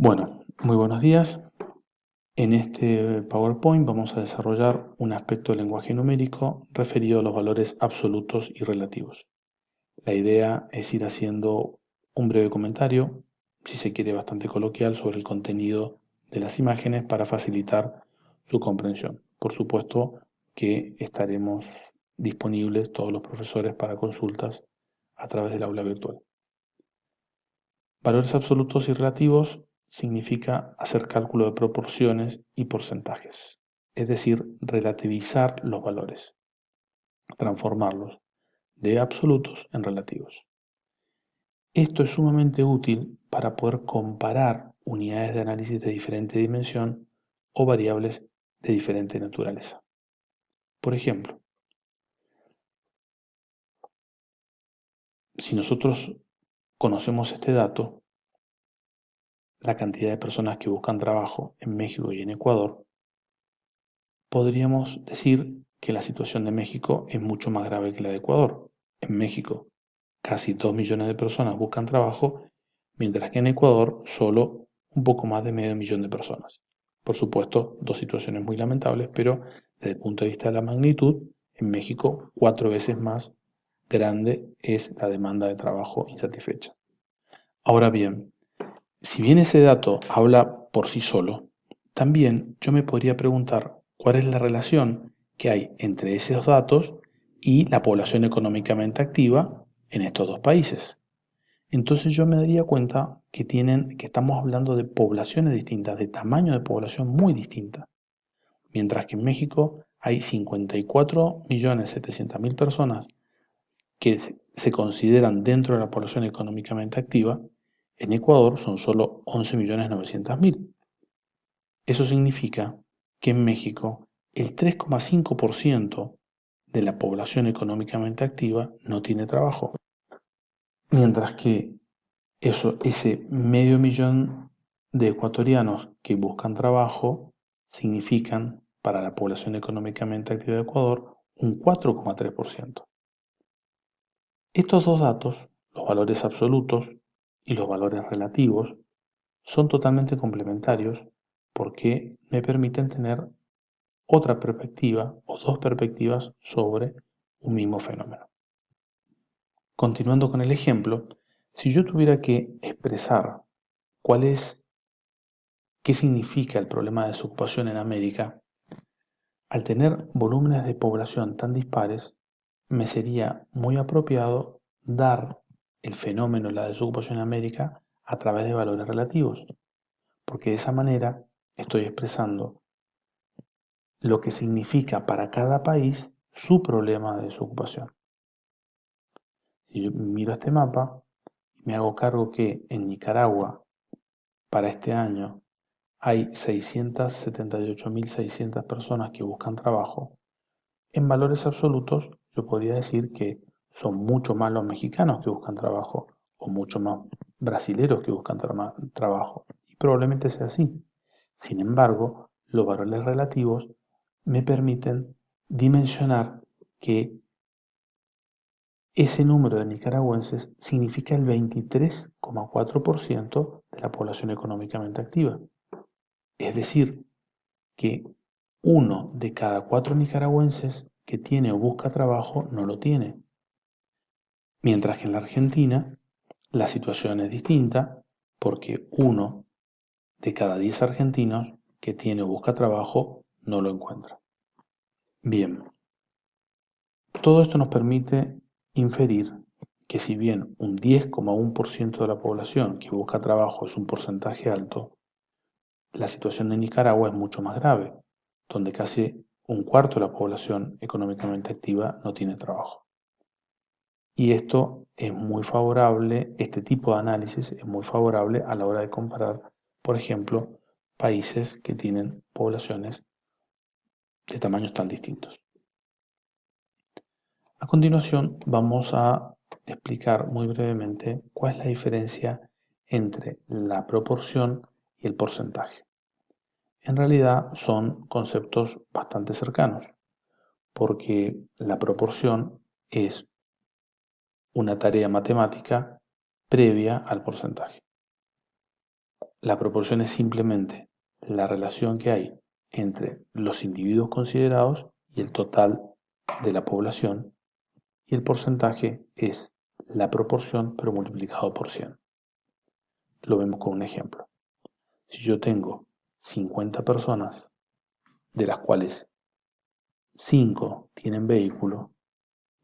Bueno, muy buenos días. En este PowerPoint vamos a desarrollar un aspecto del lenguaje numérico referido a los valores absolutos y relativos. La idea es ir haciendo un breve comentario, si se quiere bastante coloquial, sobre el contenido de las imágenes para facilitar su comprensión. Por supuesto que estaremos disponibles todos los profesores para consultas a través del aula virtual. Valores absolutos y relativos significa hacer cálculo de proporciones y porcentajes, es decir, relativizar los valores, transformarlos de absolutos en relativos. Esto es sumamente útil para poder comparar unidades de análisis de diferente dimensión o variables de diferente naturaleza. Por ejemplo, si nosotros conocemos este dato, la cantidad de personas que buscan trabajo en México y en Ecuador, podríamos decir que la situación de México es mucho más grave que la de Ecuador. En México, casi 2 millones de personas buscan trabajo, mientras que en Ecuador solo un poco más de medio millón de personas. Por supuesto, dos situaciones muy lamentables, pero desde el punto de vista de la magnitud, en México 4 veces más grande es la demanda de trabajo insatisfecha. Ahora bien, si bien ese dato habla por sí solo, también yo me podría preguntar cuál es la relación que hay entre esos datos y la población económicamente activa en estos dos países. Entonces yo me daría cuenta que estamos hablando de poblaciones distintas, de tamaño de población muy distinta. Mientras que en México hay 54.700.000 personas que se consideran dentro de la población económicamente activa, en Ecuador son solo 11.900.000. Eso significa que en México el 3,5% de la población económicamente activa no tiene trabajo, mientras que ese medio millón de ecuatorianos que buscan trabajo significan para la población económicamente activa de Ecuador un 4,3%. Estos dos datos, los valores absolutos y los valores relativos, son totalmente complementarios porque me permiten tener otra perspectiva o dos perspectivas sobre un mismo fenómeno. Continuando con el ejemplo, si yo tuviera que expresar qué significa el problema de desocupación en América, al tener volúmenes de población tan dispares, me sería muy apropiado dar el fenómeno de la desocupación en América a través de valores relativos, porque de esa manera estoy expresando lo que significa para cada país su problema de desocupación. Si yo miro este mapa, me hago cargo que en Nicaragua, para este año, hay 678.600 personas que buscan trabajo. En valores absolutos, yo podría decir que son mucho más los mexicanos que buscan trabajo o mucho más brasileros que buscan trabajo. Y probablemente sea así. Sin embargo, los valores relativos me permiten dimensionar que ese número de nicaragüenses significa el 23,4% de la población económicamente activa. Es decir, que uno de cada 4 nicaragüenses que tiene o busca trabajo no lo tiene. Mientras que en la Argentina la situación es distinta porque uno de cada 10 argentinos que tiene o busca trabajo no lo encuentra. Bien, todo esto nos permite inferir que si bien un 10,1% de la población que busca trabajo es un porcentaje alto, la situación de Nicaragua es mucho más grave, donde casi un cuarto de la población económicamente activa no tiene trabajo. Y esto es muy favorable, este tipo de análisis es muy favorable a la hora de comparar, por ejemplo, países que tienen poblaciones de tamaños tan distintos. A continuación vamos a explicar muy brevemente cuál es la diferencia entre la proporción y el porcentaje. En realidad son conceptos bastante cercanos, porque la proporción es una tarea matemática previa al porcentaje. la proporción es simplemente la relación que hay entre los individuos considerados y el total de la población, y el porcentaje es la proporción pero multiplicado por 100. Lo vemos con un ejemplo. Si yo tengo 50 personas, de las cuales 5 tienen vehículo,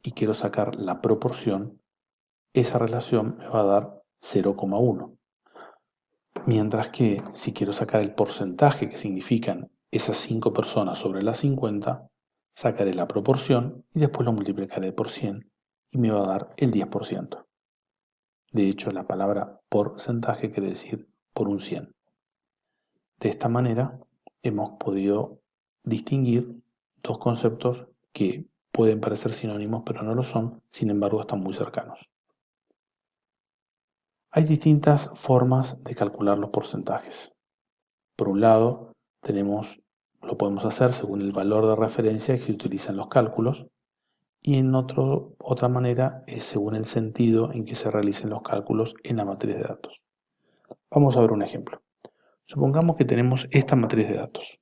y quiero sacar la proporción, esa relación me va a dar 0,1. Mientras que si quiero sacar el porcentaje que significan esas 5 personas sobre las 50, sacaré la proporción y después lo multiplicaré por 100 y me va a dar el 10%. De hecho, la palabra porcentaje quiere decir por un 100. De esta manera hemos podido distinguir dos conceptos que pueden parecer sinónimos pero no lo son, sin embargo están muy cercanos. Hay distintas formas de calcular los porcentajes. Por un lado, lo podemos hacer según el valor de referencia que se utiliza en los cálculos, y en otra manera es según el sentido en que se realicen los cálculos en la matriz de datos. Vamos a ver un ejemplo. Supongamos que tenemos esta matriz de datos.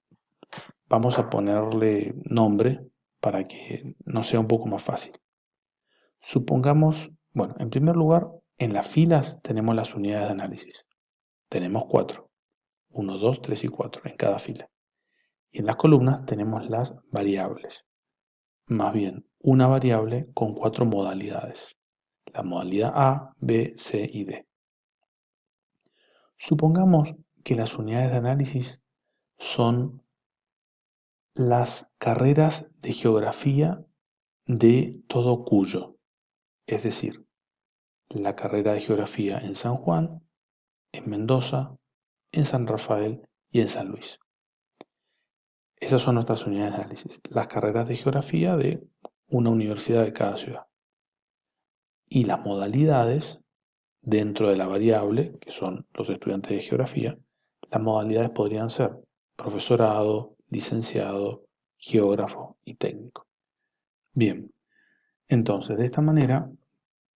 Vamos a ponerle nombre para que nos sea un poco más fácil. Supongamos, bueno, en primer lugar, en las filas tenemos las unidades de análisis. Tenemos 4. 1, 2, 3 y 4 en cada fila. Y en las columnas tenemos las variables. Más bien, una variable con 4 modalidades. La modalidad A, B, C y D. Supongamos que las unidades de análisis son las carreras de geografía de todo Cuyo, es decir, la carrera de geografía en San Juan, en Mendoza, en San Rafael y en San Luis. Esas son nuestras unidades de análisis, las carreras de geografía de una universidad de cada ciudad. Y las modalidades dentro de la variable, que son los estudiantes de geografía, las modalidades podrían ser profesorado, licenciado, geógrafo y técnico. Bien, entonces de esta manera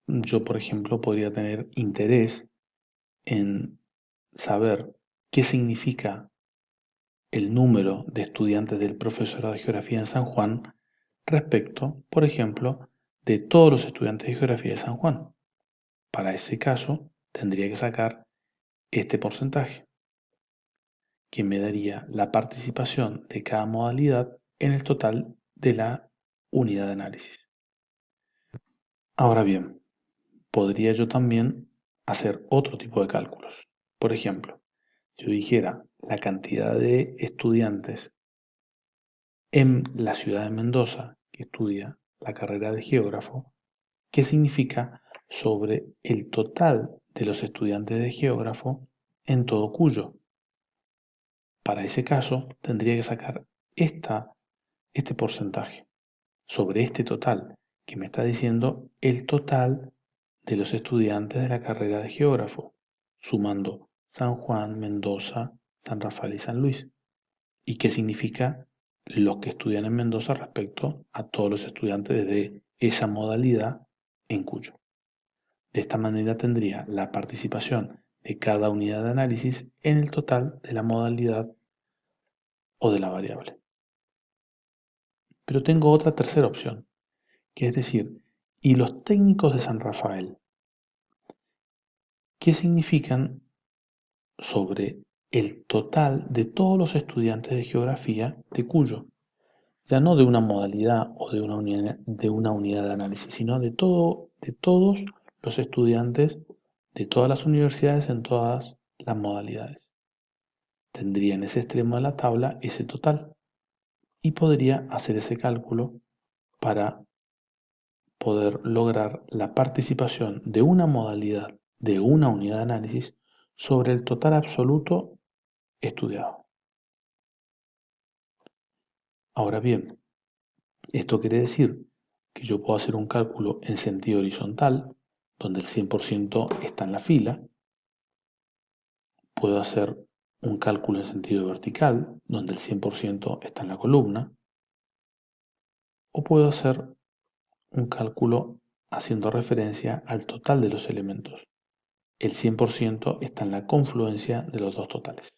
yo, por ejemplo, podría tener interés en saber qué significa el número de estudiantes del profesorado de geografía en San Juan respecto, por ejemplo, de todos los estudiantes de geografía de San Juan. Para ese caso, tendría que sacar este porcentaje, que me daría la participación de cada modalidad en el total de la unidad de análisis. Ahora bien, podría yo también hacer otro tipo de cálculos. Por ejemplo, si yo dijera la cantidad de estudiantes en la ciudad de Mendoza que estudia la carrera de geógrafo, ¿qué significa sobre el total de los estudiantes de geógrafo en todo Cuyo? Para ese caso, tendría que sacar este porcentaje sobre este total, que me está diciendo el total de los estudiantes de la carrera de geógrafo, sumando San Juan, Mendoza, San Rafael y San Luis. ¿Y qué significa los que estudian en Mendoza respecto a todos los estudiantes de esa modalidad en Cuyo? De esta manera tendría la participación de cada unidad de análisis en el total de la modalidad o de la variable. Pero tengo otra tercera opción, que es decir, ¿y los técnicos de San Rafael? ¿Qué significan sobre el total de todos los estudiantes de geografía de Cuyo? Ya no de una modalidad o de una unidad de análisis, sino de todos los estudiantes de todas las universidades en todas las modalidades. Tendría en ese extremo de la tabla ese total y podría hacer ese cálculo para poder lograr la participación de una modalidad de una unidad de análisis sobre el total absoluto estudiado. Ahora bien, esto quiere decir que yo puedo hacer un cálculo en sentido horizontal, donde el 100% está en la fila. Puedo hacer un cálculo en sentido vertical, donde el 100% está en la columna. O puedo hacer un cálculo haciendo referencia al total de los elementos, el 100% está en la confluencia de los dos totales.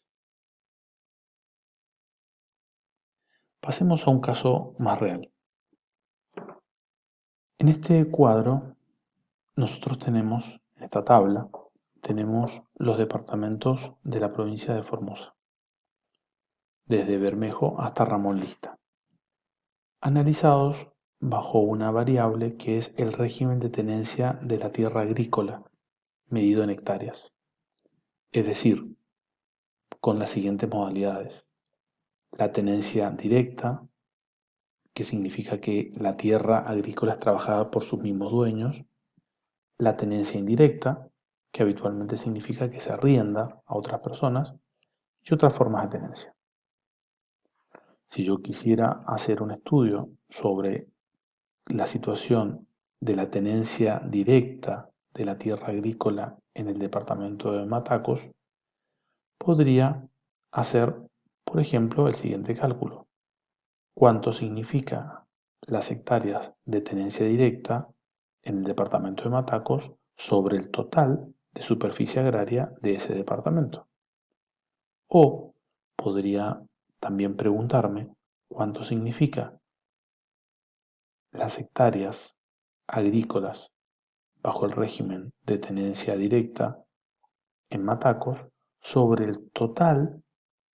Pasemos a un caso más real. En este cuadro, nosotros tenemos, en esta tabla, tenemos los departamentos de la provincia de Formosa, desde Bermejo hasta Ramón Lista, analizados bajo una variable que es el régimen de tenencia de la tierra agrícola, medido en hectáreas. Es decir, con las siguientes modalidades. La tenencia directa, que significa que la tierra agrícola es trabajada por sus mismos dueños. La tenencia indirecta, que habitualmente significa que se arrienda a otras personas. Y otras formas de tenencia. Si yo quisiera hacer un estudio sobre la situación de la tenencia directa de la tierra agrícola en el departamento de Matacos, podría hacer, por ejemplo, el siguiente cálculo. ¿Cuánto significa las hectáreas de tenencia directa en el departamento de Matacos sobre el total de superficie agraria de ese departamento? O podría también preguntarme cuánto significa las hectáreas agrícolas bajo el régimen de tenencia directa en Matacos sobre el total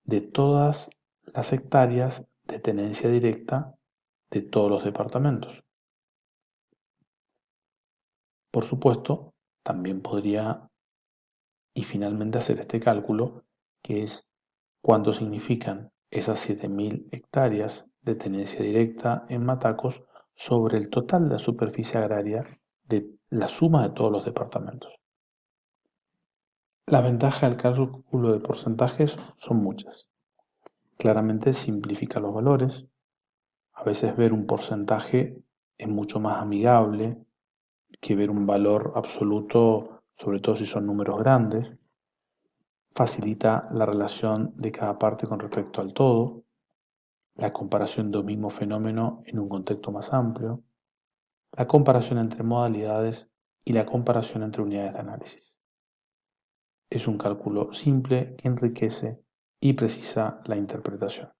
de todas las hectáreas de tenencia directa de todos los departamentos. Por supuesto, también podría y finalmente hacer este cálculo, que es cuánto significan esas 7.000 hectáreas de tenencia directa en Matacos sobre el total de la superficie agraria de la suma de todos los departamentos. Las ventajas del cálculo de porcentajes son muchas. Claramente simplifica los valores. A veces ver un porcentaje es mucho más amigable que ver un valor absoluto, sobre todo si son números grandes. Facilita la relación de cada parte con respecto al todo, la comparación de un mismo fenómeno en un contexto más amplio, la comparación entre modalidades y la comparación entre unidades de análisis. Es un cálculo simple que enriquece y precisa la interpretación.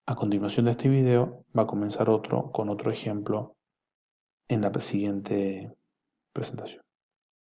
A continuación de este video va a comenzar otro con otro ejemplo en la siguiente presentación.